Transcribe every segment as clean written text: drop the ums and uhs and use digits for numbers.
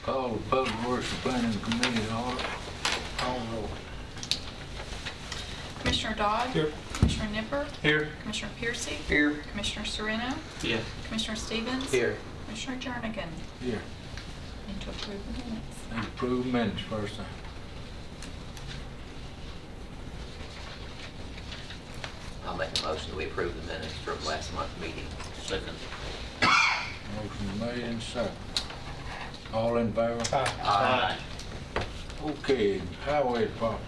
Call the Public Works and Planning Committee order. Call roll. Commissioner Dodd? Here. Commissioner Nipper? Here. Commissioner Piercy? Here. Commissioner Sereno? Yeah. Commissioner Stevens? Here. Commissioner Jernigan? Here. Need to approve the minutes. Need to approve minutes first. I'll make a motion that we approve the minutes from last month's meeting. Second. Motion made and second. All in favor? Aye. Okay, Highway Department.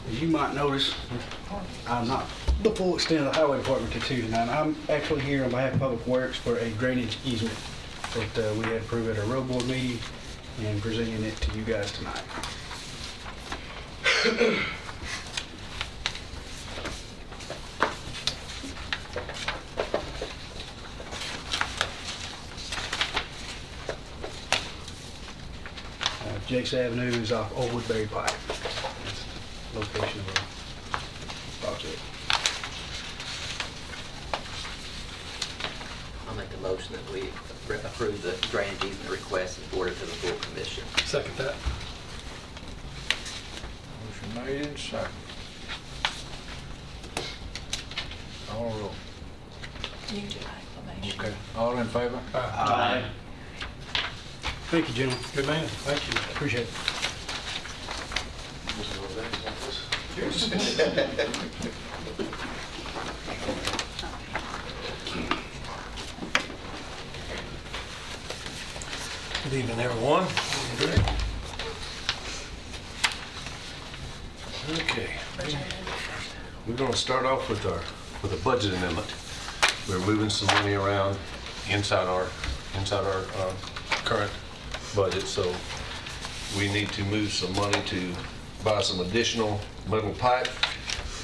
As you might notice, I'm not the full extent of the highway department to tonight. I'm actually here on behalf of Public Works for a drainage easement that we had approved at our road board meeting and presenting it to you guys tonight. Jakes Avenue is off Old Woodbury Pike. That's the location of our project. I'll make the motion that we approve the drainage easement request and forward it to the full commission. Second that. Motion made and second. All roll. You do acclamation. Okay, all in favor? Aye. Thank you, gentlemen. Good man. Thank you. Appreciate it. Good evening, everyone. Okay, we're going to start off with a budget amendment. We're moving some money around inside our current budget, so we need to move some money to buy some additional metal pipe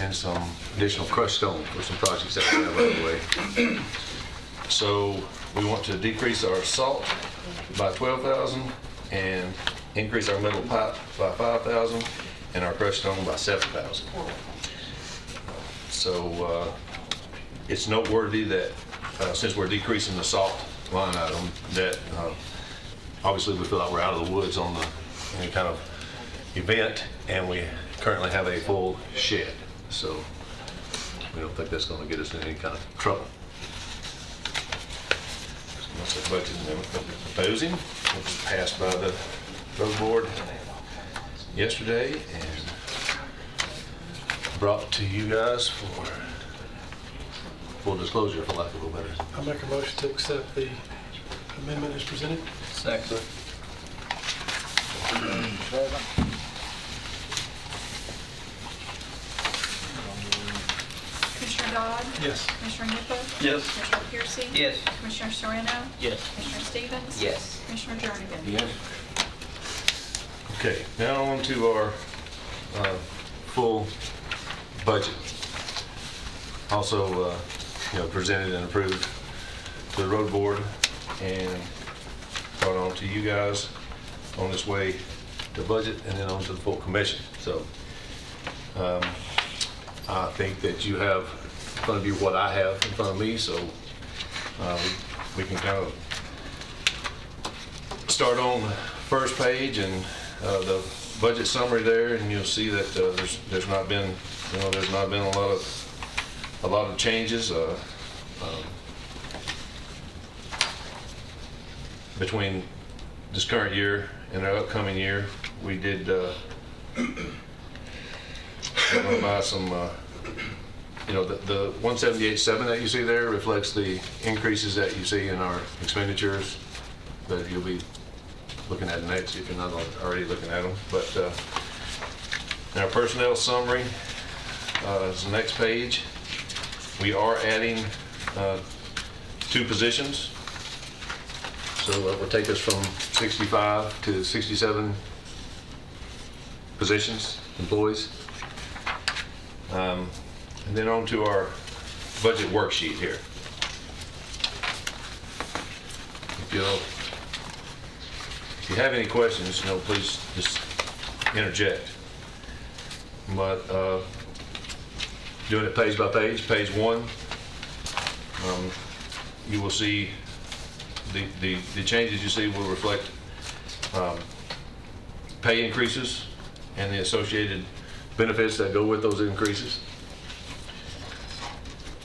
and some additional crushed stone for some projects that we have underway. So we want to decrease our salt by 12,000 and increase our metal pipe by 5,000 and our crushed stone by 7,000. So it's noteworthy that since we're decreasing the salt line item, that obviously we feel like we're out of the woods on any kind of event, and we currently have a full shed. So we don't think that's going to get us in any kind of trouble. That's the budget amendment that we're proposing, which was passed by the road board yesterday and brought to you guys for full disclosure, for lack of a better. I'll make a motion to accept the amendment as presented. Second. Commissioner Dodd? Yes. Commissioner Nipper? Yes. Commissioner Piercy? Yes. Commissioner Sereno? Yes. Commissioner Stevens? Yes. Commissioner Jernigan? Yes. Okay, now on to our full budget. Also, presented and approved to the road board and brought on to you guys on this way to budget and then on to the full commission. So I think that you have in front of you what I have in front of me, so we can kind of start on the first page and the budget summary there, and you'll see that there's not been a lot of changes between this current year and our upcoming year. We did buy some, the 178.7 that you see there reflects the increases that you see in our expenditures that you'll be looking at next if you're not already looking at them. But in our personnel summary is the next page. We are adding 2 positions. So that will take us from 65 to 67 positions, employees. And then on to our budget worksheet here. If you have any questions, please just interject. But doing it page by page, page 1, you will see the changes you see will reflect pay increases and the associated benefits that go with those increases.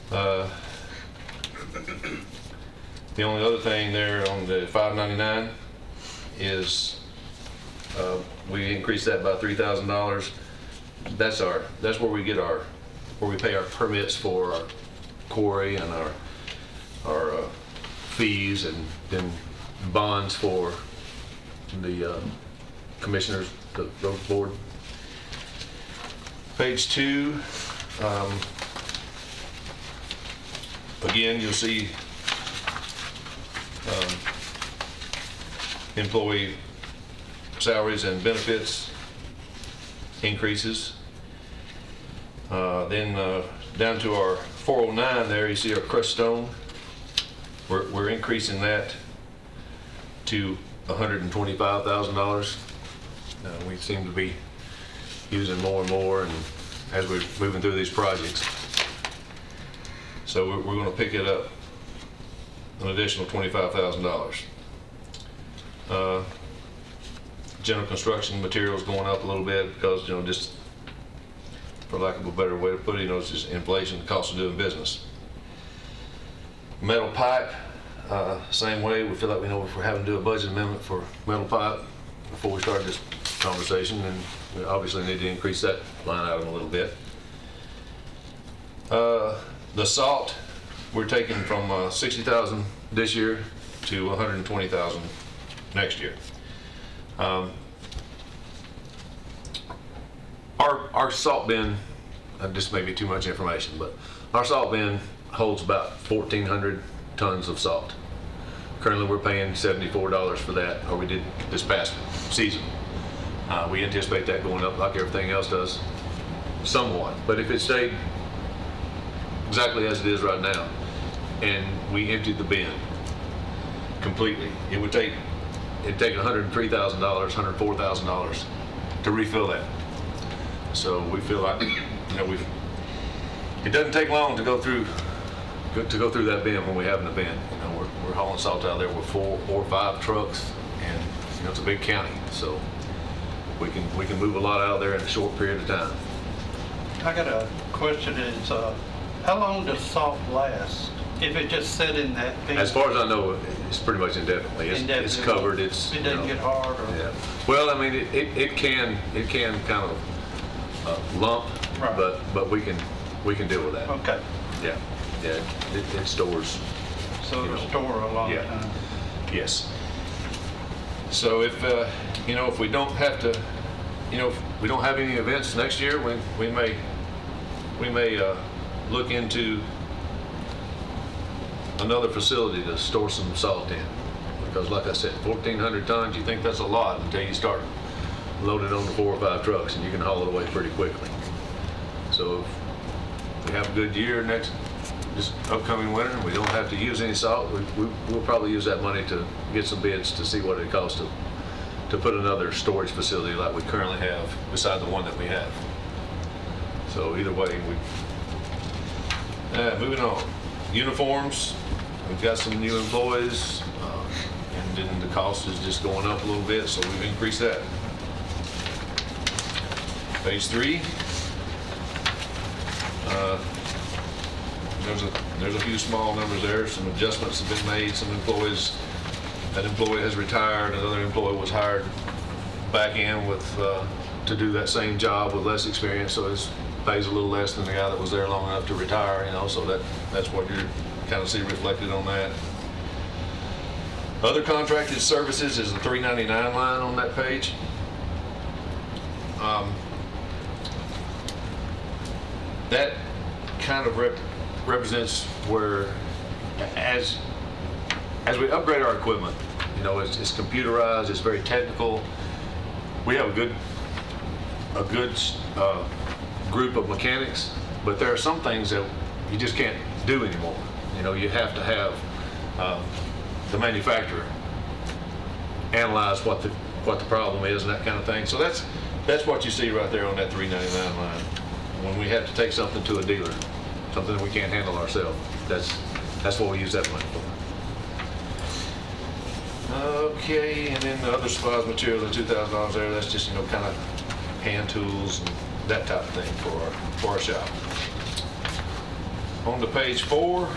The only other thing there on the 599 is we increased that by $3,000. That's where we get where we pay our permits for our quarry and our fees, and then bonds for the commissioners, the road board. Page 2, again, you'll see employee salaries and benefits increases. Then down to our 409 there, you see our crushed stone. We're increasing that to $125,000. We seem to be using more and more, and as we're moving through these projects. So we're going to pick it up an additional $25,000. General construction materials going up a little bit because, just for lack of a better way to put it, it's just inflation, the cost of doing business. Metal pipe, same way. We feel like we know if we're having to do a budget amendment for metal pipe before we start this conversation, and we obviously need to increase that line item a little bit. The salt, we're taking from $60,000 this year to $120,000 next year. Our salt bin, this may be too much information, but our salt bin holds about 1,400 tons of salt. Currently, we're paying $74 for that, or we did this past season. We anticipate that going up like everything else does, somewhat. But if it stayed exactly as it is right now, and we emptied the bin completely, it'd take $103,000, $104,000 to refill that. So we feel like, it doesn't take long to go through that bin when we have an event. We're hauling salt out there with 4 or 5 trucks, and it's a big county, so we can move a lot out of there in a short period of time. I got a question, is how long does salt last? If it just sit in that bin? As far as I know, it's pretty much indefinitely. It's covered. It doesn't get hard, or? Yeah. Well, I mean, it can kind of lump, Right. but we can deal with that. Okay, Yeah. It stores. so it'll store a long Yeah. time. Yes. So if we don't have to, if we don't have any events next year, we may look into another facility to store some salt in, because like I said, 1,400 tons, you think that's a lot until you start loading on the 4 or 5 trucks, and you can haul it away pretty quickly. So if we have a good year this upcoming winter, and we don't have to use any salt, we'll probably use that money to get some bids to see what it costs to put another storage facility like we currently have beside the one that we have. So either way, moving on. Uniforms, we've got some new employees, and then the cost is just going up a little bit, so we've increased that. Page 3. There's a few small numbers there. Some adjustments have been made. Some employees, that employee has retired, another employee was hired back in with to do that same job with less experience, so his pays a little less than the guy that was there long enough to retire, so that's what you kind of see reflected on that. Other contracted services is the 399 line on that page. That kind of represents where, as we upgrade our equipment, it's computerized, it's very technical. We have a good group of mechanics, but there are some things that you just can't do anymore. You have to have the manufacturer analyze what the problem is and that kind of thing. So that's that's what you see right there on that 399 line. When we have to take something to a dealer, something that we can't handle ourselves, that's what we use that money for. Okay, and then the other supplies, materials, the $2,000 there, that's just, kind of hand tools and that type of thing for our shop. On to page 4,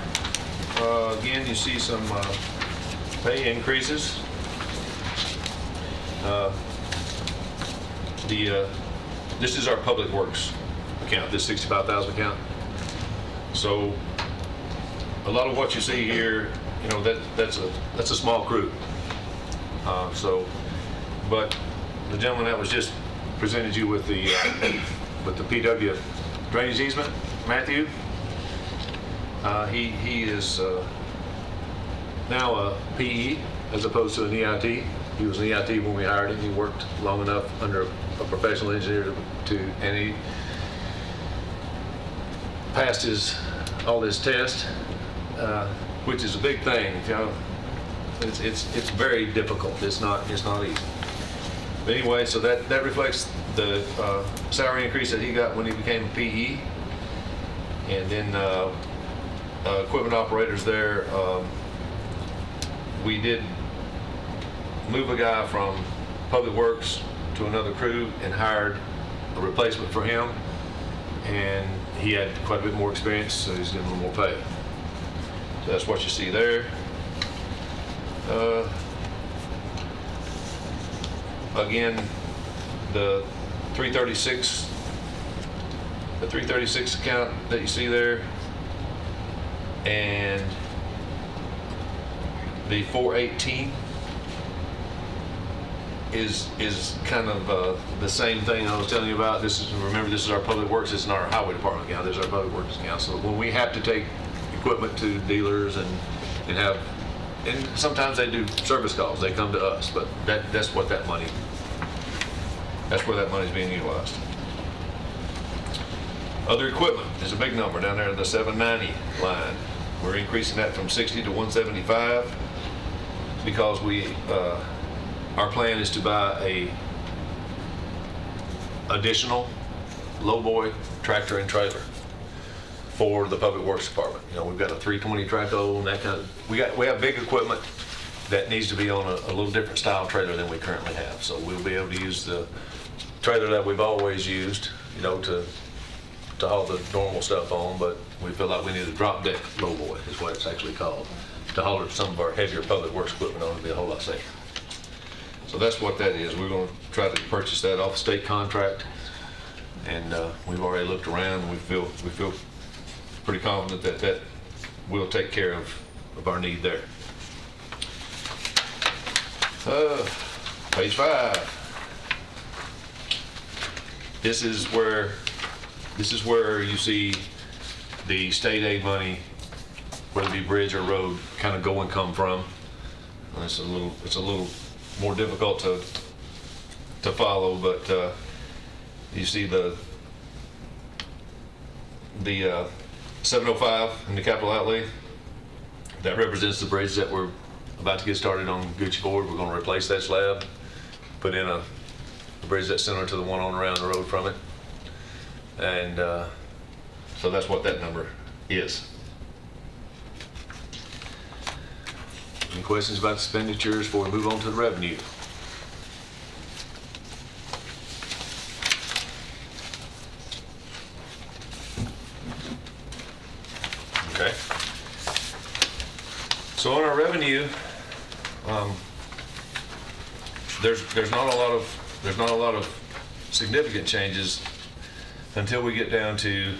again, you see some pay increases. This is our public works account, this 65,000 account. So a lot of what you see here, that's a small crew. But the gentleman that was just presented you with the PW drainage easement, Matthew, he is now a PE as opposed to an EIT. He was an EIT when we hired him. He worked long enough under a professional engineer and he passed all his tests, which is a big thing. It's very difficult. It's not easy. But anyway, so that reflects the salary increase that he got when he became a PE, and then equipment operators there. We did move a guy from Public Works to another crew and hired a replacement for him, and he had quite a bit more experience, so he's getting a little more pay. So that's what you see there. Again, the 336 account that you see there, and the 418 is kind of the same thing I was telling you about. Remember, this is our public works. This is not our highway department account. This is our public works account. So when we have to take equipment to dealers and sometimes they do service calls, they come to us, but that's where that money's being utilized. Other equipment is a big number down there, the 790 line. We're increasing that from 60 to 175 because our plan is to buy a additional lowboy tractor and trailer for the Public Works Department. We've got a 320 Traco and that kind of, we have big equipment that needs to be on a little different style trailer than we currently have. So we'll be able to use the trailer that we've always used, to haul the normal stuff on, but we feel like we need a drop deck lowboy is what it's actually called, to haul some of our heavier Public Works equipment on. It'll be a whole lot safer. So that's what that is. We're going to try to purchase that off state contract, and we've already looked around, and we feel pretty confident that will take care of our need there. Page 5. This is where you see the state aid money, whether it be bridge or road, kind of go and come from. And it's a little more difficult to follow, but you see the 705 in the capital outlay. That represents the bridge that we're about to get started on Gucci Ford. We're going to replace that slab, put in a bridge that's similar to the one on around the road from it, and so that's what that number is. Any questions about expenditures before we move on to the revenue? Okay. So on our revenue, there's not a lot of significant changes until we get down to,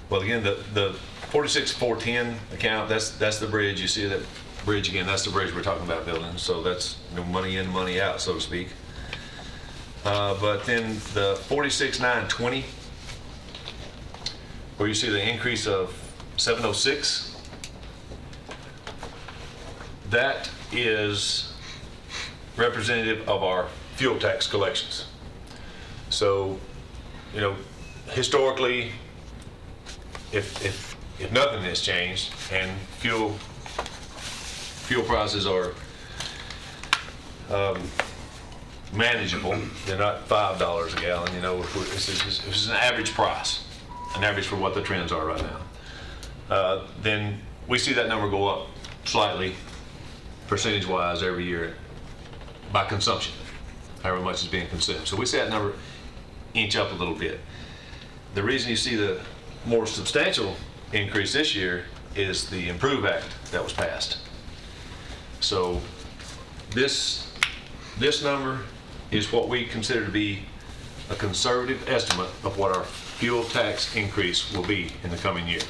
well, again, the 46410 account, that's the bridge. You see that bridge again, that's the bridge we're talking about building. So that's money in, money out, so to speak. But then the 46920, where you see the increase of 706, that is representative of our fuel tax collections. So, historically, if nothing has changed and fuel manageable. They're not $5 a gallon, you know, it's an average price, an average for what the trends are right now. Then we see that number go up slightly, percentage-wise, every year by consumption, however much is being consumed. So we see that number inch up a little bit. The reason you see the more substantial increase this year is the Improve Act that was passed. So this number is what we consider to be a conservative estimate of what our fuel tax increase will be in the coming year.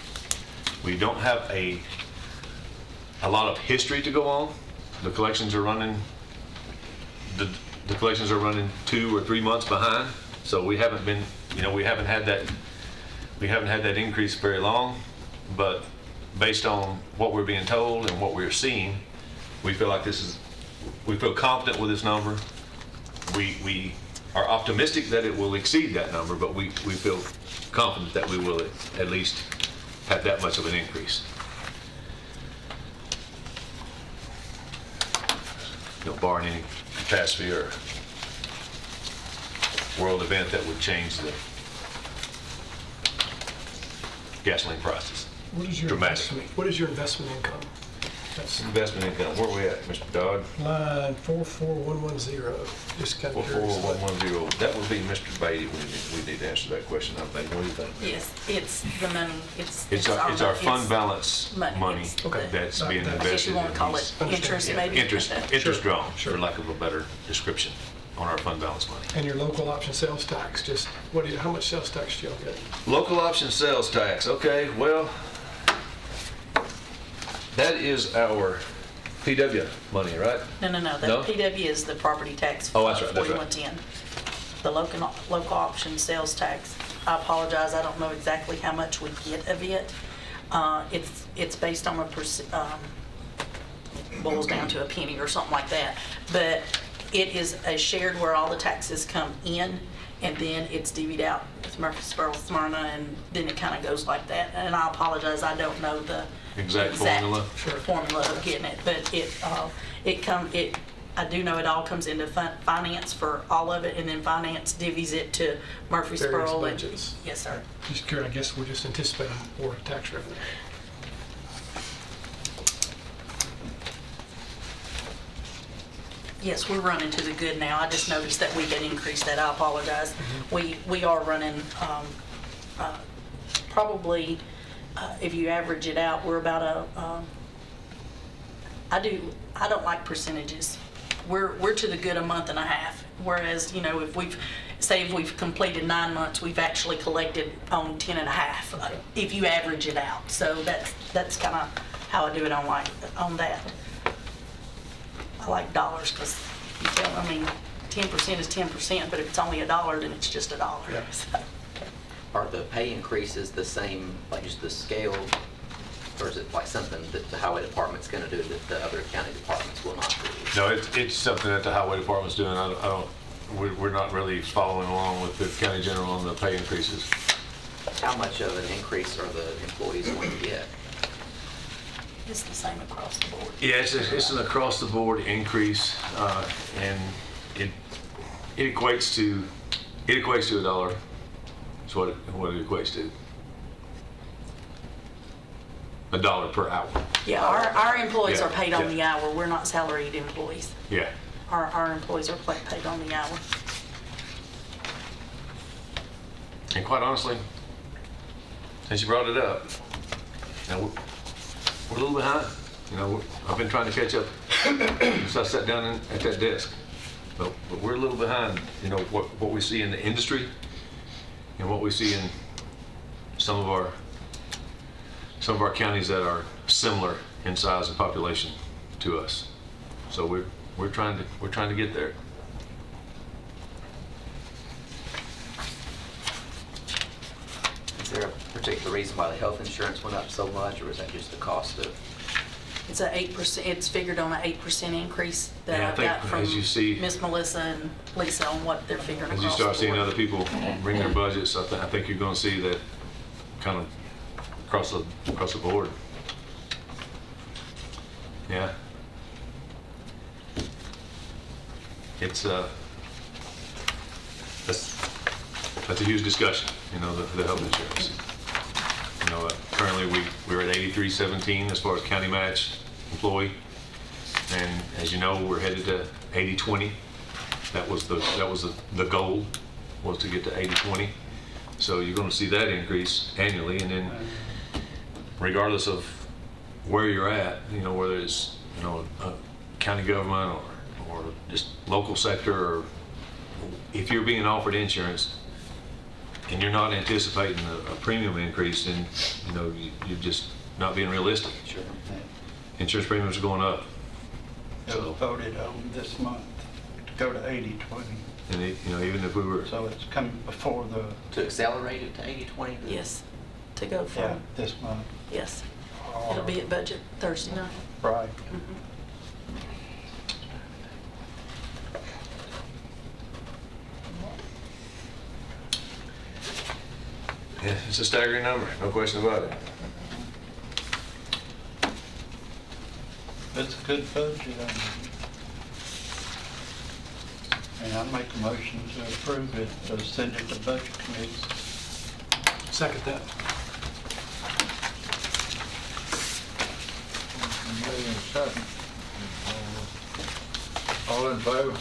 We don't have a lot of history to go on. The collections are running, the collections are running 2 or 3 months behind. So we haven't been, you know, we haven't had that increase very long, but based on what we're being told and what we're seeing, we feel confident with this number. We are optimistic that it will exceed that number, but we feel confident that we will at least have that much of an increase. You know, barring any catastrophe or world event that would change the gasoline prices. What is your Dramatic. investment? What is your investment income? That's Investment income, where are we at, Mr. Dodd? line 44110. Just kind of curious. 44110, that would be Mr. Beatty, we need to answer that question, I think, what do you think? Yes, it's the money, It's our fund balance money It's Okay. that's being I invested. I guess you want to call in it these- interest, Yeah. maybe. Interest drawn, Sure. for lack of a better description, on our fund balance money. And your local option sales tax, just how much sales tax do y'all get? Local option sales tax, okay, well, that is our PW money, right? No, No? the PW is the property tax. Oh, that's right, that's right. 4110. The local option sales tax, I apologize, I don't know exactly how much we get of it. It's based on boils down to a penny or something like that. But it is a shared where all the taxes come in, and then it's divvied out with Murfreesboro, Smyrna, and then it kind of goes like that. And I apologize, I don't know the Exact formula? formula of getting it, but I do know it all comes into finance for all of it, and then finance divvies it to Murfreesboro. Various and- budgets. Yes, sir. Just curious, I guess we're just anticipating more tax revenue. Yes, we're running to the good now. I just noticed that we had increased that. I apologize. We are running, probably, if you average it out, we're about I don't like percentages. We're to the good a month and a half. Whereas, you know, if we've completed 9 months, we've actually collected on 10 and a half, if you average it out. So that's kind of how I do it on that. I like dollars because, 10% is 10%, but if it's only $1, then it's just $1. Yeah. So, Are the pay increases the same, like just the scale, or is it like something that the highway department's going to do that the other county departments will not do? No, it's something that the highway department's doing. We're not really following along with the county general on the pay increases. How much of an increase are the employees going to get? it's the same across the board. Yeah, it's an across-the-board increase, and it equates to $1. That's what it equates to. $1 per hour. Yeah, our employees Yeah, are paid on yeah. the hour. We're not salaried employees. Yeah. Our employees are paid on the hour. And quite honestly, since you brought it up, you know, we're a little behind. You know, I've been trying to catch up since I sat down at that desk. But we're a little behind, you know, what we see in the industry and what we see in some of our counties that are similar in size and population to us. So we're trying to get there. Is there a particular reason why the health insurance went up so much, or is that just the cost of? It's a 8%, it's figured on an 8% increase that Yeah, I I've think got from as you see- Miss Melissa and Lisa on what they're figuring As across you the start seeing board. other people bring their budgets, I think you're going to see that kind of across the board. Yeah. It's that's a huge discussion, you know, the health insurance. You know, currently we're at 8317 as far as county match employee. And as you know, we're headed to 80/20. That was the goal, was to get to 80/20. So you're going to see that increase annually, and then regardless of where you're at, you know, whether it's, you know, a county government or just local sector, or if you're being offered insurance and you're not anticipating a premium increase, then, you know, you're just not being realistic. Sure. Insurance premiums are going up. It was voted on this month to go to 80/20. And you know, even if we were, So it's coming before the, To accelerate it to 80/20? Yes, to go yeah, from, this month. yes. It'll be at budget Thursday night. Right. yeah, it's a staggering number, no question about it. It's a good budget. And I make a motion to approve it, to send it to budget committee. Second that. Motion made and second. All in favor?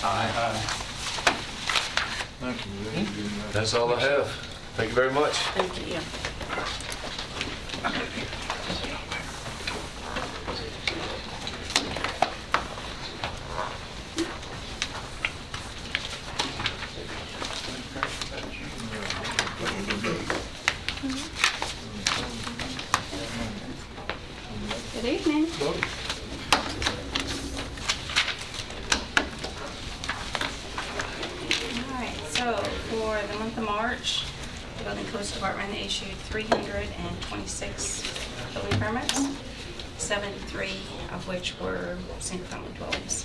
Aye. Thank you, Lee. That's all I have. Thank you very much. Thank you. Good evening. All right, so for the month of March, the Building Codes Department issued 326 building permits, 73 of which were single-family dwellings.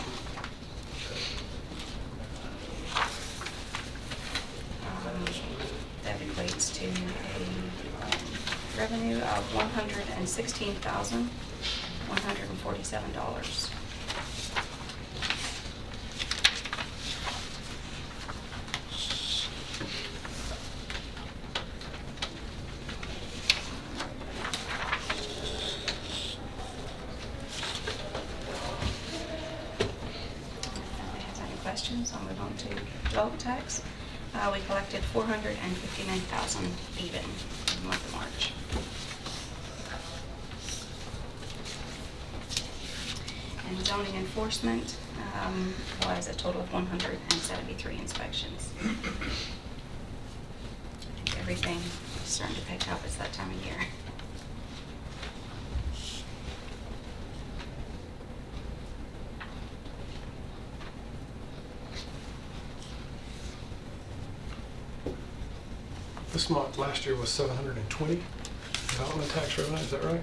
That equates to a revenue of $116,147. If has any questions, I'll move on to development tax. We collected $459,000 even in the month of March. And zoning enforcement was a total of 173 inspections. I think everything is starting to pick up. It's that time of year. This month, last year was 720 development tax revenue, is that right?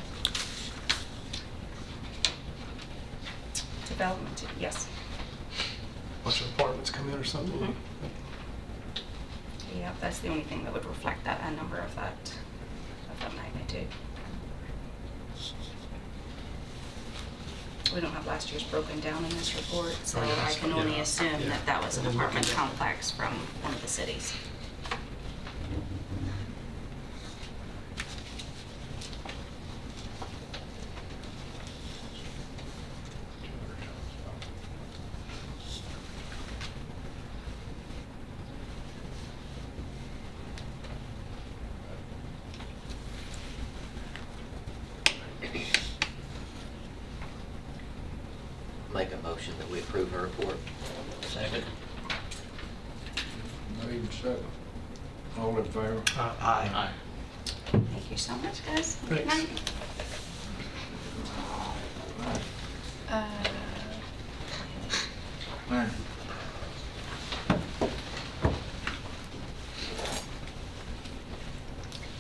Development, yes. Bunch of apartments come in or something? Mhm. Yeah, that's the only thing that would reflect that, a number of that magnitude. We don't have last year's broken down in this report, so Oh, yeah, I that's can fine, only yeah. assume Yeah. that that was an I didn't look apartment at that. complex from one of the cities. Make a motion that we approve her report. Second. Made and second. All in favor? Aye. Thank you so much, guys. Good Thanks. night. Thank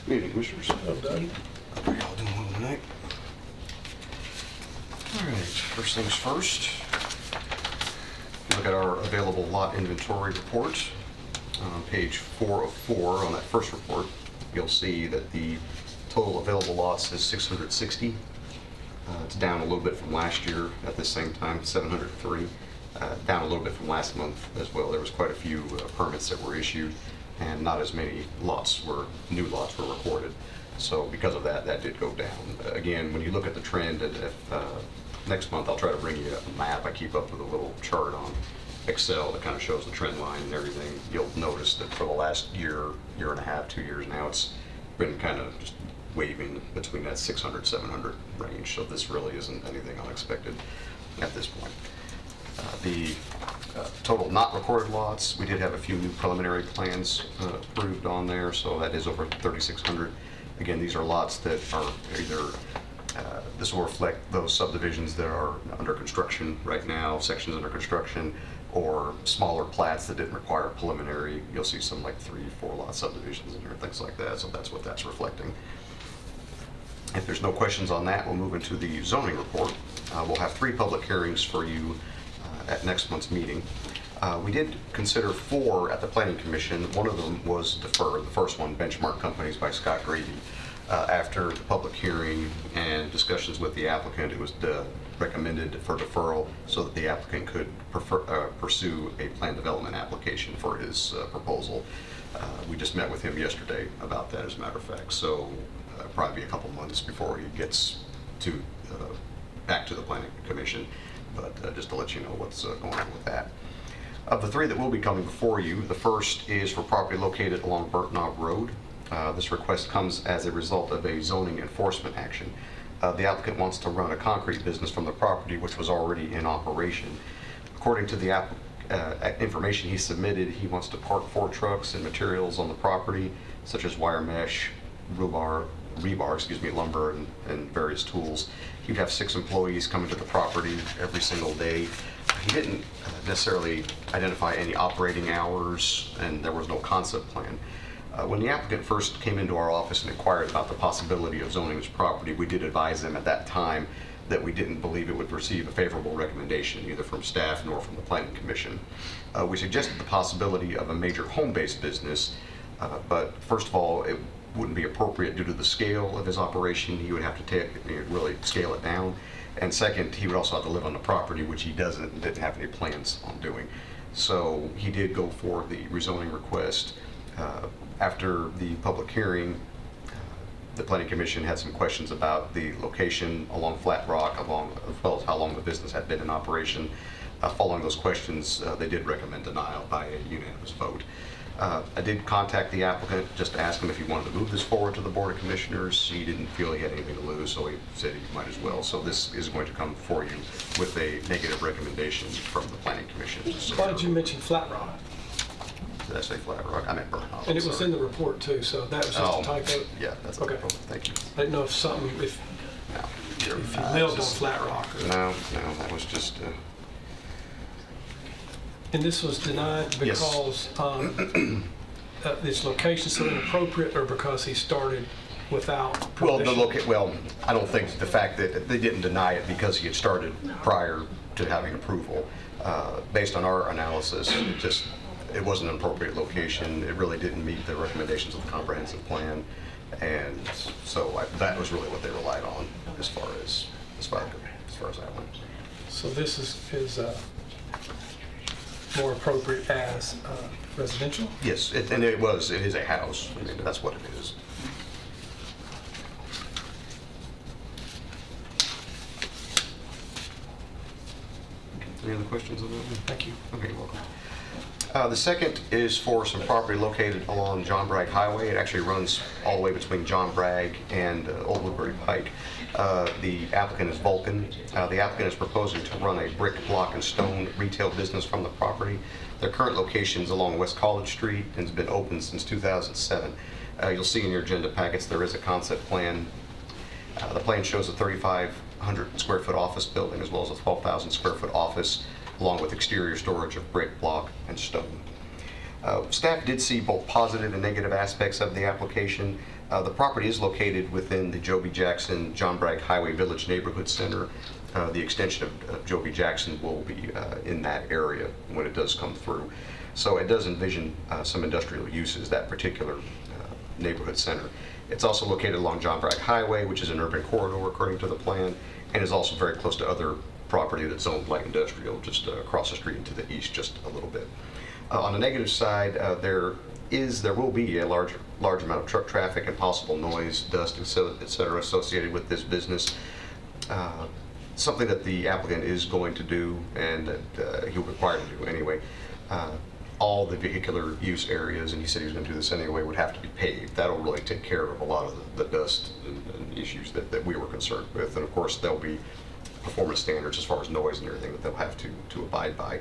you. Evening, Commissioners. How y'all doing tonight? All right, first things first. Look at our available lot inventory report. On page 4 of 4 on that first report, you'll see that the total available lots is 660. It's down a little bit from last year at the same time, 703. down a little bit from last month as well. There was quite a few permits that were issued, and not as many new lots were recorded. So because of that, that did go down. Again, when you look at the trend, next month I'll try to bring you a map. I keep up with a little chart on Excel that kind of shows the trend line and everything. You'll notice that for the last year and a half, 2 years now, it's been kind of just waving between that 600, 700 range. So this really isn't anything unexpected at this point. The total not recorded lots, we did have a few new preliminary plans approved on there, so that is over 3,600. Again, these are lots that are either, this will reflect those subdivisions that are under construction right now, sections under construction, or smaller plats that didn't require preliminary. You'll see some like 3, 4 lot subdivisions in here, things like that, so that's what that's reflecting. If there's no questions on that, we'll move into the zoning report. We'll have 3 public hearings for you at next month's meeting. We did consider 4 at the Planning Commission. One of them was deferred. The first one, Benchmark Companies by Scott Grady. After the public hearing and discussions with the applicant, it was recommended for deferral so that the applicant could pursue a plan development application for his proposal. We just met with him yesterday about that, as a matter of fact. So probably a couple months before he gets to back to the Planning Commission. But just to let you know what's going on with that. Of the 3 that will be coming before you, the first is for property located along Burtnob Road. This request comes as a result of a zoning enforcement action. The applicant wants to run a concrete business from the property which was already in operation. According to the information he submitted, he wants to park 4 trucks and materials on the property, such as wire mesh, rebar, lumber, and various tools. He'd have 6 employees coming to the property every single day. He didn't necessarily identify any operating hours, and there was no concept plan. When the applicant first came into our office and inquired about the possibility of zoning his property, we did advise him at that time that we didn't believe it would receive a favorable recommendation, either from staff nor from the Planning Commission. We suggested the possibility of a major home-based business, but first of all, it wouldn't be appropriate due to the scale of his operation. He would have to really scale it down. And second, he would also have to live on the property, which he didn't have any plans on doing. So he did go for the rezoning request. After the public hearing, the Planning Commission had some questions about the location along Flat Rock, as well as how long the business had been in operation. Following those questions, they did recommend denial by a unanimous vote. I did contact the applicant just to ask him if he wanted to move this forward to the Board of Commissioners. He didn't feel he had anything to lose, so he said he might as well. So this is going to come before you with a negative recommendation from the Planning Commission. Why did you mention Flat Rock? Did I say Flat Rock? I meant Burtnob. And it was in the report too, so that was just a typo? Yeah, that's okay. okay. Thank you. I didn't know if you lived on Flat Rock. Or... No, that was just... And this was denied because its location so inappropriate, or because he started without permission? Well, I don't think the fact that they didn't deny it because he had started prior to having approval. Based on our analysis, it wasn't an appropriate location. It really didn't meet the recommendations of the comprehensive plan, and so that was really what they relied on as far as that went. So this is more appropriate as residential? Yes, it is a house. I mean, that's what it is. Any other questions on that one? Thank you. Okay, you're welcome. The second is for some property located along John Bragg Highway. It actually runs all the way between John Bragg and Old Woodbury Pike. The applicant is Vulcan. The applicant is proposing to run a brick, block, and stone retail business from the property. Their current location is along West College Street and has been open since 2007. You'll see in your agenda packets there is a concept plan. The plan shows a 3,500 square foot office building as well as a 12,000 square foot office, along with exterior storage of brick, block, and stone. Staff did see both positive and negative aspects of the application. The property is located within the Joe B. Jackson John Bragg Highway Village Neighborhood Center. The extension of Joe B. Jackson will be in that area when it does come through. So it does envision some industrial uses, that particular neighborhood center. It's also located along John Bragg Highway, which is an urban corridor according to the plan, and is also very close to other property that's zoned light industrial just across the street and to the east just a little bit. On the negative side, there will be a large amount of truck traffic and possible noise, dust, et cetera, associated with this business. Something that the applicant is going to do, and that he'll be required to do anyway. All the vehicular use areas, and he said he was going to do this anyway, would have to be paved. That'll really take care of a lot of the dust and issues that we were concerned with. And of course, there'll be performance standards as far as noise and everything that they'll have to abide by.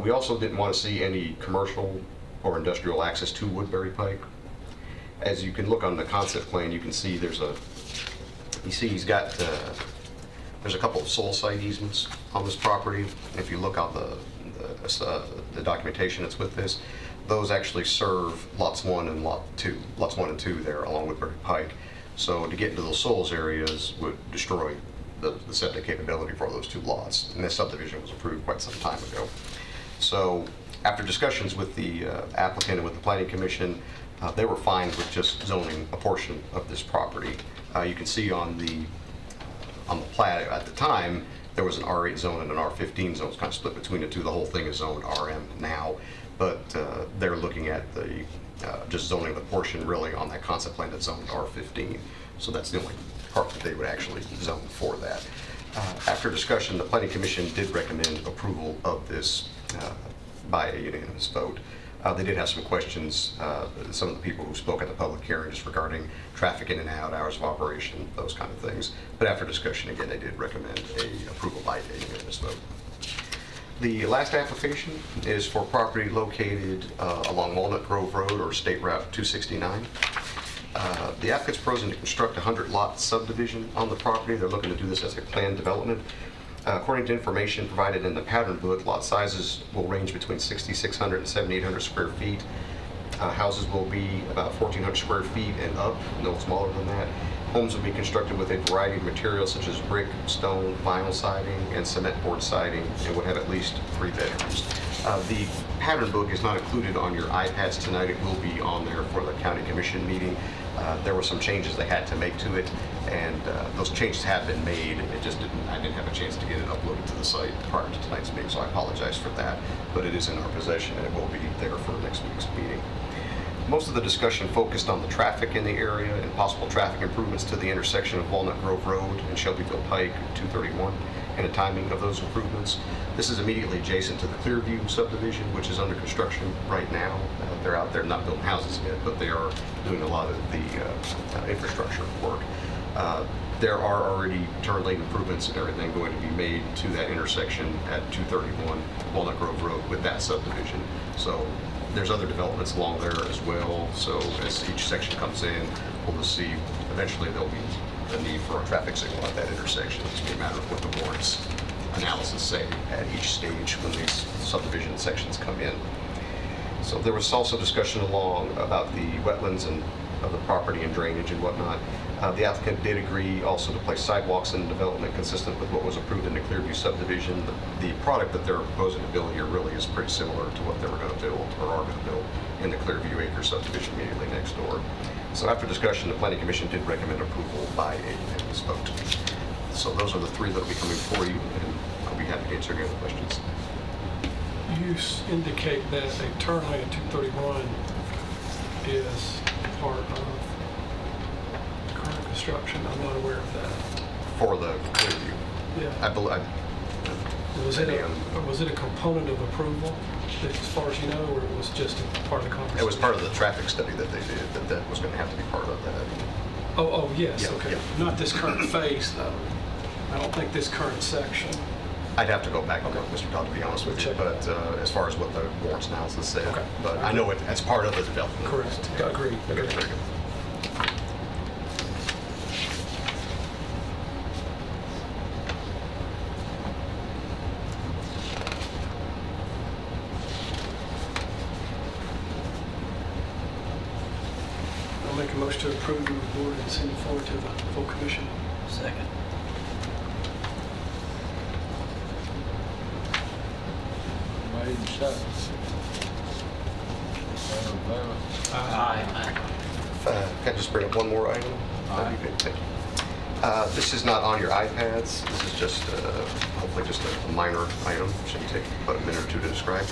We also didn't want to see any commercial or industrial access to Woodbury Pike. As you can look on the concept plan, you can see there's a couple of sole site easements on this property. If you look on the documentation that's with this, those actually serve lots 1 and 2 there along Woodbury Pike. So to get into those soles areas would destroy the septic capability for those 2 lots. And this subdivision was approved quite some time ago. So after discussions with the applicant and with the planning commission, they were fine with just zoning a portion of this property. You can see on the plat at the time, there was an R8 zone and an R15 zone. It's kind of split between the two. The whole thing is zoned RM now, but they're looking at the just zoning the portion really on that concept plan that's zoned R15. So that's the only part that they would actually zone for that. After discussion, the planning commission did recommend approval of this by a unanimous vote. They did have some questions, some of the people who spoke at the public hearing, just regarding traffic in and out, hours of operation, those kind of things. But after discussion, again, they did recommend approval by a unanimous vote. The last application is for property located along Walnut Grove Road or State Route 269. The applicant's proposing to construct a 100-lot subdivision on the property. They're looking to do this as a planned development. According to information provided in the pattern book, lot sizes will range between 6,600 and 7,800 square feet. Houses will be about 1,400 square feet and up, no smaller than that. Homes will be constructed with a variety of materials such as brick, stone, vinyl siding, and cement board siding, and would have at least 3 bedrooms. The pattern book is not included on your iPads tonight. It will be on there for the county commission meeting. There were some changes they had to make to it, and those changes have been made. I didn't have a chance to get it uploaded to the site prior to tonight's meeting, so I apologize for that. But it is in our possession, and it will be there for next week's meeting. Most of the discussion focused on the traffic in the area and possible traffic improvements to the intersection of Walnut Grove Road and Shelbyville Pike 231 and the timing of those improvements. This is immediately adjacent to the Clearview subdivision, which is under construction right now. They're out there not building houses yet, but they are doing a lot of the infrastructure work. There are already turn lane improvements and everything going to be made to that intersection at 231 Walnut Grove Road with that subdivision. So there's other developments along there as well. So as each section comes in, we'll just see eventually there'll be a need for a traffic signal at that intersection. It's going to be a matter of what the board's analysis say at each stage when these subdivision sections come in. So there was also discussion along about the wetlands and of the property and drainage and whatnot. The applicant did agree also to place sidewalks in the development consistent with what was approved in the Clearview subdivision. The product that they're proposing to build here really is pretty similar to what they were going to build or are going to build in the Clearview Acre subdivision immediately next door. So after discussion, the Planning Commission did recommend approval by a unanimous vote. So those are the 3 that will be coming for you, and I'll be happy to answer any other questions. You indicate that a turn lane at 231 is part of current construction. I'm not aware of that. For the Clearview, Yeah. I believe. Was it a component of approval, as far as you know, or it was just a part of the conversation? It was part of the traffic study that they did, that was going to have to be part of that. Oh, yes, Yeah, okay. yeah. Not this current phase, though. I don't think this current section. I'd have to go back and look, Mr. Todd, to be honest with you, Check. but as far as what the warrants analysis said, Okay. but I know it as part of the development. Correct. Yeah. Agreed. Okay, very good. I'll make a motion to approve the report and send it forward to the full commission. Second. Made and seconded. All in favor? Aye. Can I just bring up one more item? Aye. That'd be good, thank you. This is not on your iPads. This is just, hopefully just a minor item. Shouldn't take about a minute or two to describe.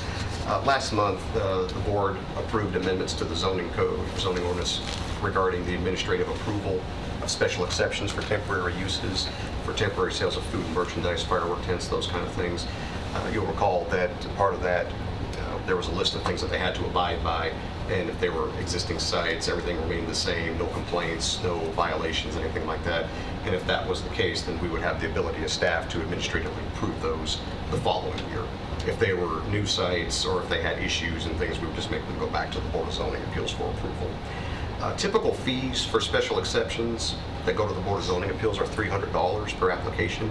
Last month, the board approved amendments to the zoning code, zoning ordinance regarding the administrative approval of special exceptions for temporary uses, for temporary sales of food and merchandise, firework tents, those kind of things. You'll recall that part of that, there was a list of things that they had to abide by, and if they were existing sites, everything remained the same, no complaints, no violations, anything like that. And if that was the case, then we would have the ability as staff to administratively approve those the following year. If they were new sites or if they had issues and things, we would just make them go back to the Board of Zoning Appeals for approval. Typical fees for special exceptions that go to the Board of Zoning Appeals are $300 per application.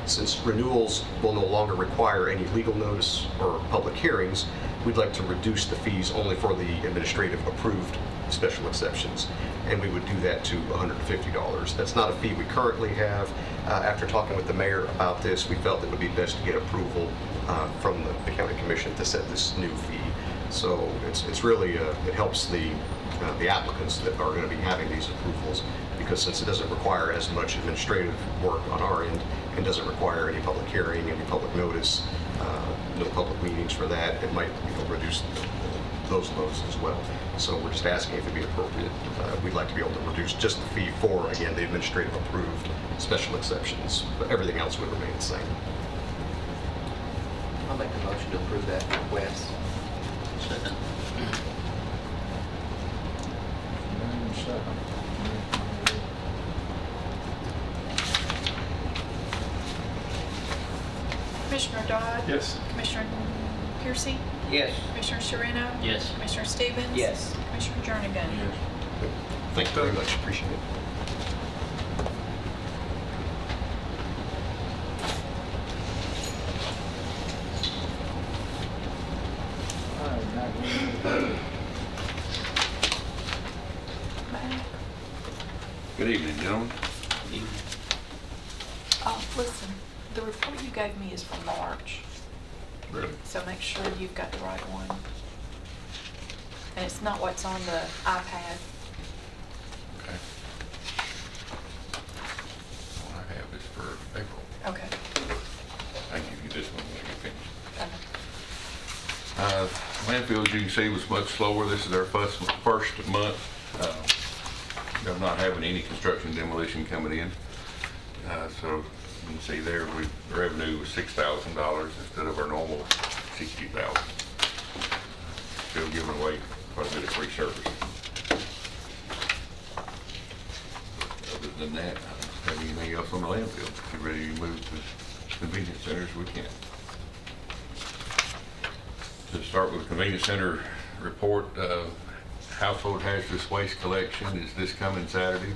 Since renewals will no longer require any legal notice or public hearings, we'd like to reduce the fees only for the administrative approved special exceptions, and we would do that to $150. That's not a fee we currently have. After talking with the mayor about this, we felt it would be best to get approval from the county commission to set this new fee. So it's really, it helps the applicants that are going to be having these approvals, because since it doesn't require as much administrative work on our end and doesn't require any public hearing, any public notice, no public meetings for that, it might reduce those loads as well. So we're just asking if it'd be appropriate. We'd like to be able to reduce just the fee for, again, the administrative approved special exceptions, but everything else would remain the same. I'll make a motion to approve that request. Second. Moving second. Commissioner Dodd? Yes. Commissioner Piercy? Yes. Commissioner Sereno? Yes. Commissioner Stevens? Yes. Commissioner Jernigan? Yes. Thank you very much. Appreciate it. All right, now we'll move Good evening, gentlemen. Listen, the report you gave me is from March, Really? so make sure you've got the right one. And it's not what's on the iPad. Okay. All I have is for April. Okay. I can give you this one when you finish. Okay. Landfill, as you can see, was much slower. This is our first month of not having any construction demolition coming in. So you can see there, the revenue was $6,000 instead of our normal $60,000. Still giving away quite a bit of free service. Other than that, I don't have anything else on the landfill. If you're ready to move to convenience centers, we can. To start with the convenience center report, household hazardous waste collection is this coming Saturday,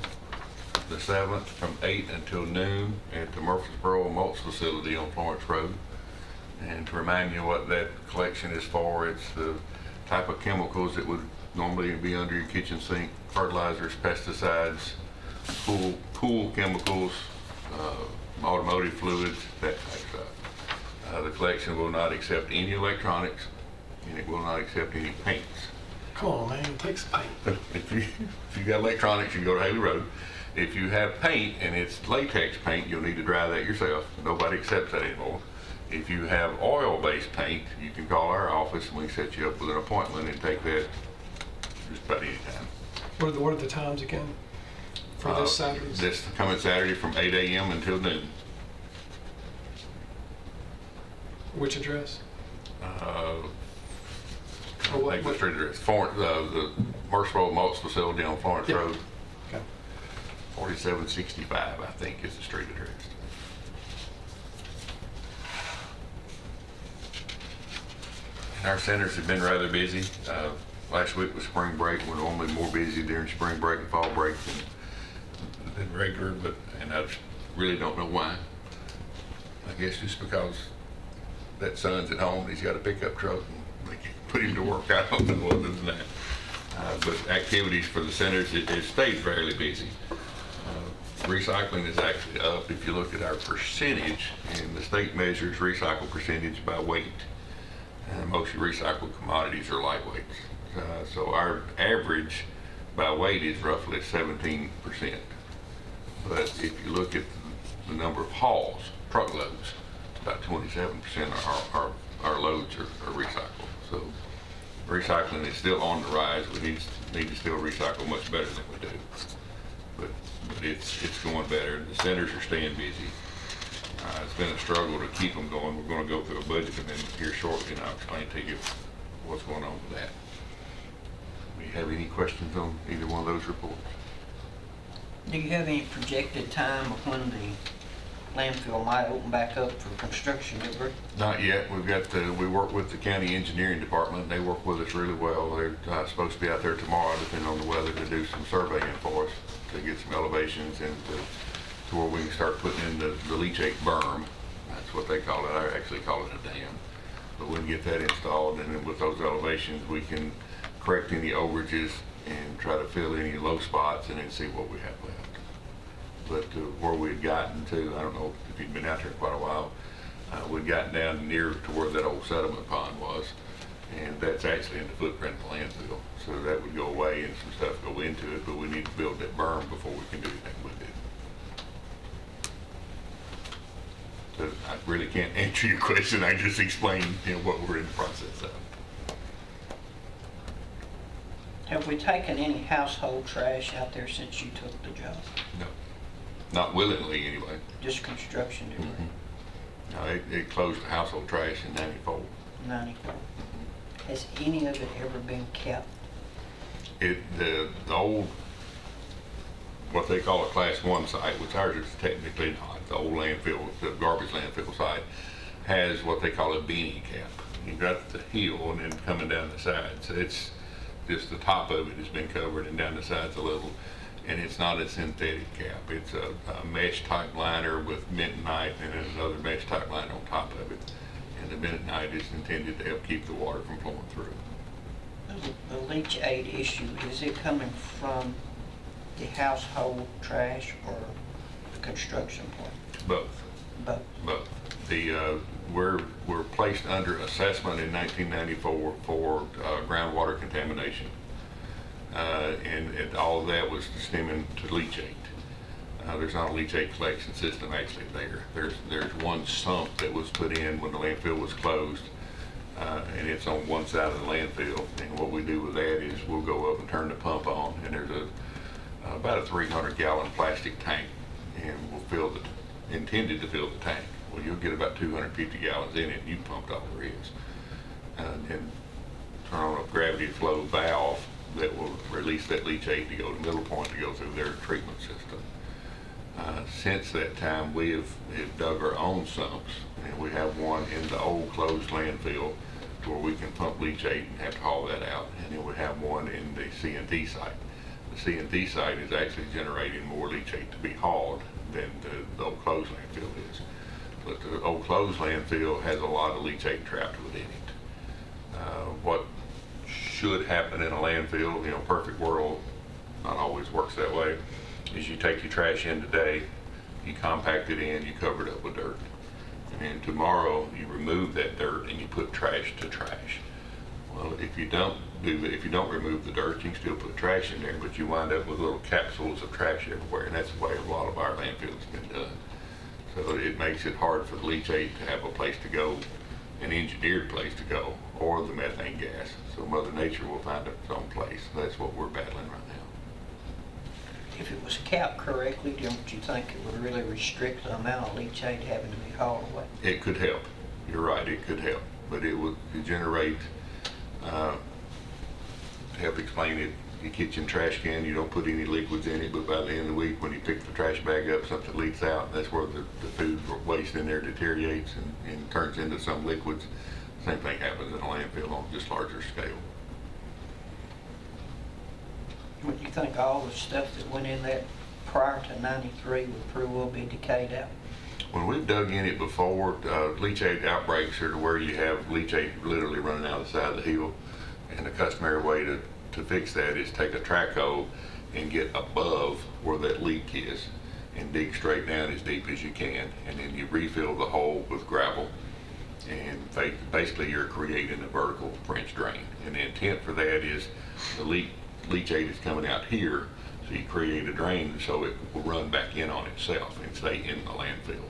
the 7th, from 8 until noon at the Murfreesboro Mulch Facility on Florence Road. And to remind you what that collection is for, it's the type of chemicals that would normally be under your kitchen sink: fertilizers, pesticides, pool chemicals, automotive fluids, that type of stuff. The collection will not accept any electronics, and it will not accept any paints. Come on, man, it takes paint. If you got electronics, you can go to Haley Road. If you have paint and it's latex paint, you'll need to dry that yourself. Nobody accepts that anymore. If you have oil-based paint, you can call our office and we can set you up with an appointment and take that just about any time. What are the times again for this Saturday? This coming Saturday from 8 a.m. until noon. Which address? I think the street address, the Murfreesboro Mulch Facility on Florence Yeah. Road, Okay. 4765, I think is the street address. And our centers have been rather busy. Last week was spring break. We're normally more busy during spring break and fall break than regular, and I really don't know why. I guess just because that son's at home, he's got a pickup truck and they can put him to work. I don't know other than that. But activities for the centers, it stayed fairly busy. Recycling is actually up. If you look at our percentage, and the state measures recycle percentage by weight. Most recycled commodities are lightweights. So our average by weight is roughly 17%. But if you look at the number of hauls, truckloads, about 27% of our loads are recycled. So recycling is still on the rise. We need to still recycle much better than we do. But it's going better. The centers are staying busy. It's been a struggle to keep them going. We're going to go through a budget amendment here shortly, and I'll explain to you what's going on with that. Do you have any questions on either one of those reports? Do you have any projected time of when the landfill might open back up for construction, Edward? Not yet. We work with the county engineering department. They work with us really well. They're supposed to be out there tomorrow, depending on the weather, to do some surveying for us, to get some elevations and to where we can start putting in the leachate berm. That's what they call it. I actually call it a dam. But we can get that installed, and then with those elevations, we can correct any overages and try to fill any low spots and then see what we have left. But where we'd gotten to, I don't know if you'd been out there quite a while, we'd gotten down near to where that old settlement pond was, and that's actually in the footprint of the landfill. So that would go away and some stuff go into it, but we need to build that berm before we can do anything with it. So I really can't answer your question. I just explained, what we're in the process of. Have we taken any household trash out there since you took the job? No, not willingly anyway. Just construction debris? No, it closed the household trash in '94. 94. Has any of it ever been kept? The old, what they call a class 1 site, which ours is technically not, the old landfill, the garbage landfill site, has what they call a beanie cap. You got the heel and then coming down the sides. So it's just the top of it has been covered and down the sides a little. And it's not a synthetic cap. It's a mesh type liner with bentonite and then another mesh type liner on top of it. And the bentonite is intended to help keep the water from flowing through. The leachate issue, is it coming from the household trash or the construction plant? Both. Both. We're placed under assessment in 1994 for groundwater contamination. And all of that was stemming to leachate. There's not a leachate collection system actually there. There's one sump that was put in when the landfill was closed, and it's on one side of the landfill. And what we do with that is we'll go up and turn the pump on, and there's about a 300-gallon plastic tank, and we'll intended to fill the tank. Well, you'll get about 250 gallons in it, and you pumped all there is. And then turn on a gravity flow valve that will release that leachate to go to Middle Point to go through their treatment system. Since that time, we have dug our own sumps, and we have one in the old closed landfill where we can pump leachate and have to haul that out. And then we have one in the C&D site. The C&D site is actually generating more leachate to be hauled than the old closed landfill is. But the old closed landfill has a lot of leachate trapped within it. What should happen in a landfill, perfect world, not always works that way, is you take your trash in today, you compact it in, you cover it up with dirt. And then tomorrow you remove that dirt and you put trash to trash. Well, if you don't remove the dirt, you can still put trash in there, but you wind up with little capsules of trash everywhere, and that's the way a lot of our landfills have been done. So it makes it hard for the leachate to have a place to go, an engineered place to go, or the methane gas. So Mother Nature will find its own place. That's what we're battling right now. If it was capped correctly, don't you think it would really restrict the amount of leachate having to be hauled away? It could help. You're right, it could help. But it would generate, to help explain it, your kitchen trash can, you don't put any liquids in it, but by the end of the week, when you pick the trash bag up, something leaks out, and that's where the food waste in there deteriorates and turns into some liquids. Same thing happens in a landfill on just larger scale. Would you think all the stuff that went in that prior to 93 would pretty well be decayed out? When we've dug in it before, leachate outbreaks are to where you have leachate literally running out the side of the hill, and the customary way to fix that is take a track hole and get above where that leak is and dig straight down as deep as you can, and then you refill the hole with gravel, and basically you're creating a vertical French drain. And the intent for that is the leachate is coming out here, to create a drain so it will run back in on itself and stay in the landfill.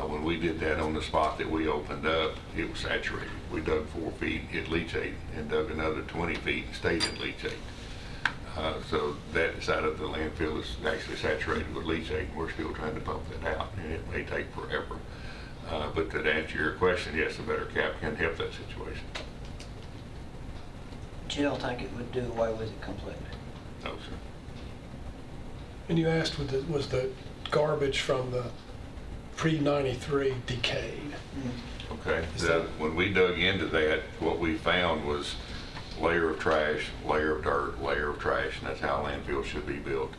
When we did that on the spot that we opened up, it was saturated. We dug 4 feet, hit leachate, and dug another 20 feet and stayed in leachate. So that side of the landfill is actually saturated with leachate, and we're still trying to pump that out, and it may take forever. But to answer your question, yes, a better cap can help that situation. But you don't think it would do away with it completely? No, sir. And you asked, was the garbage from the pre-93 decayed? Okay, Is that- when we dug into that, what we found was layer of trash, layer of dirt, layer of trash, and that's how landfills should be built.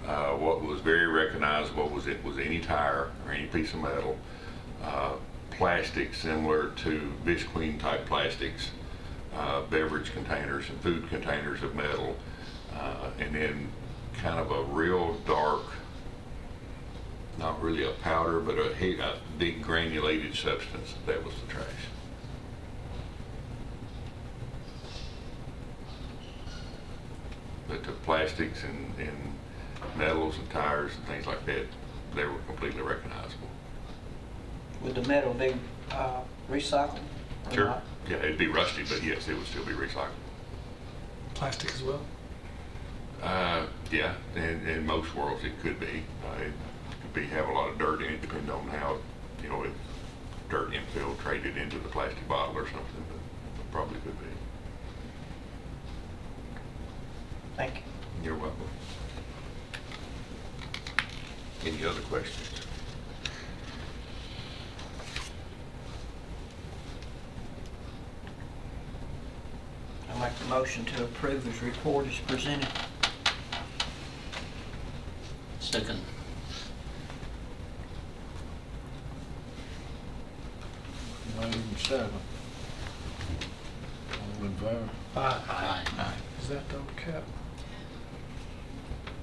What was very recognizable was any tire or any piece of metal, plastic similar to Visqueen type plastics, beverage containers and food containers of metal, and then kind of a real dark, not really a powder, but a big granulated substance. That was the trash. But the plastics and metals and tires and things like that, they were completely recognizable. Would the metal be recycled or Sure. not? Yeah, it'd be rusty, but yes, it would still be recycled. Plastic as well? Yeah, in most worlds it could be. It could have a lot of dirt in it, depending on how, if dirt infiltrated into the plastic bottle or something, but it probably could be. Thank you. You're welcome. Any other questions? I make the motion to approve his report as presented. Second. Made and second. All in favor? Aye. Aye. Is that the cap?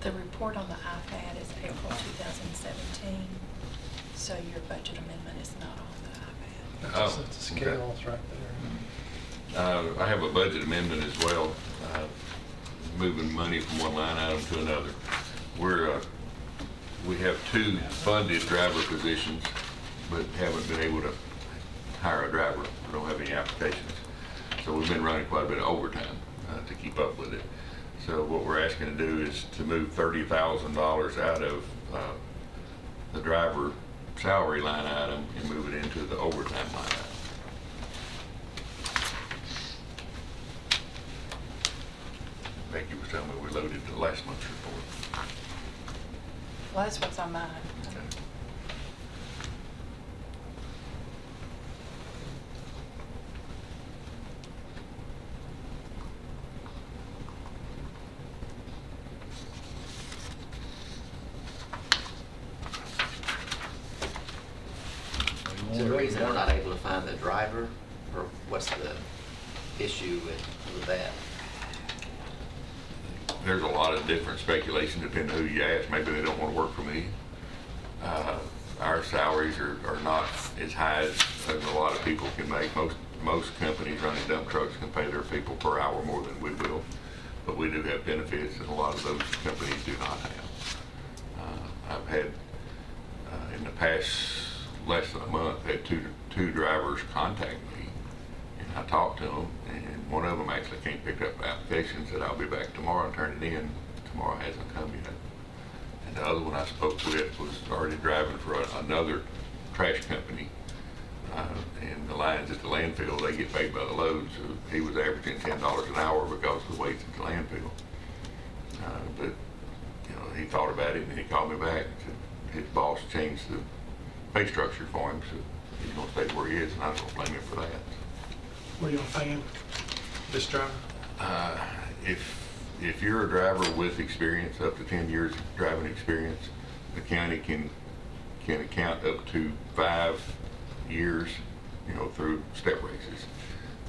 The report on the iPad is April 2017, so your budget amendment is not on the iPad. Oh, That's the scales right there. I have a budget amendment as well, moving money from one line item to another. We have 2 funded driver positions, but haven't been able to hire a driver. We don't have any applications. So we've been running quite a bit of overtime to keep up with it. So what we're asking to do is to move $30,000 out of the driver salary line item and move it into the overtime line item. Becky was telling me we loaded the last month's report. Well, that's what's on mine. Okay. Is there a reason we're not able to find the driver, or what's the issue with that? There's a lot of different speculation depending who you ask. Maybe they don't want to work for me. Our salaries are not as high as a lot of people can make. Most companies running dump trucks can pay their people per hour more than we will. But we do have benefits that a lot of those companies do not have. I've had, in the past less than a month, had two drivers contact me, and I talked to them, and one of them actually came pick up applications, said I'll be back tomorrow and turn it in. Tomorrow hasn't come yet. And the other one I spoke with was already driving for another trash company, and the lines at the landfill, they get paid by the load, so he was averaging $10 an hour because of the weights at the landfill. But he thought about it, and he called me back and said his boss changed the pay structure for him, so he's gonna stay where he is, and I don't blame him for that. What are you gonna pay him, this driver? If you're a driver with experience, up to 10 years driving experience, the county can account up to 5 years, through step raises.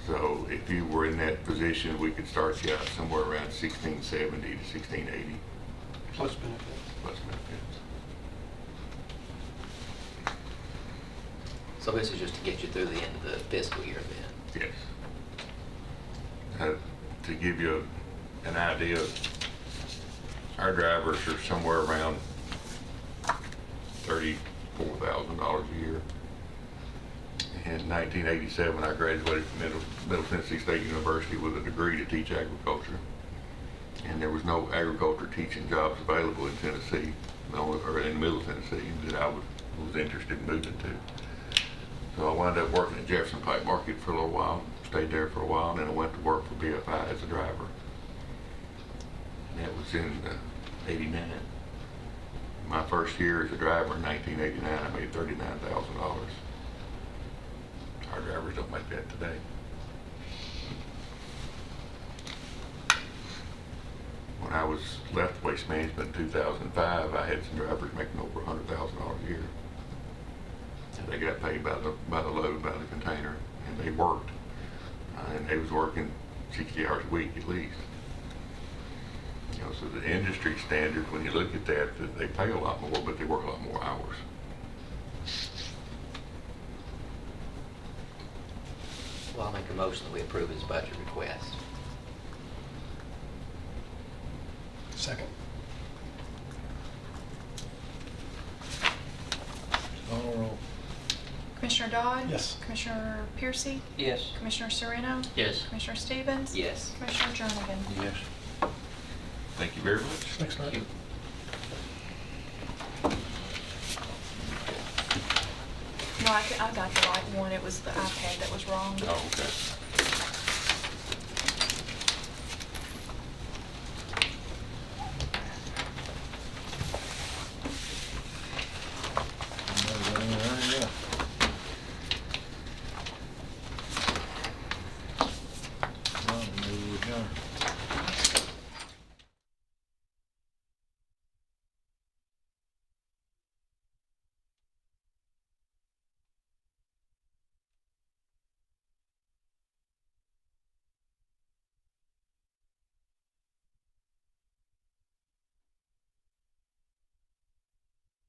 So if you were in that position, we could start you out somewhere around 1670 to 1680 Plus benefits. plus benefits. So this is just to get you through the end of the fiscal year then? Yes. To give you an idea, Our drivers are somewhere around $34,000 a year. In 1987, I graduated from Middle Tennessee State University with a degree to teach agriculture. And there was no agriculture teaching jobs available in Tennessee, or in Middle Tennessee, that I was interested in moving to. So I wound up working at Jefferson Pike Market for a little while, stayed there for a while, and then I went to work for BFI as a driver. And that was in '89. My first year as a driver in 1989, I made $39,000. Our drivers don't make that today. When I was left Waste Management in 2005, I had some drivers making over $100,000 a year. And they got paid by the load, by the container, and they worked. And they was working 60 hours a week at least. You know, so the industry standard, when you look at that they pay a lot more, but they work a lot more hours. Well, I'll make a motion that we approve his budget request. Second. Call roll. Commissioner Dodd? Yes. Commissioner Piercy? Yes. Commissioner Sereno? Yes. Commissioner Stevens? Yes. Commissioner Jernigan? Yes. Thank you very much. Thanks, Matt. No, I got the right one. It was the iPad that was wrong. Oh, okay.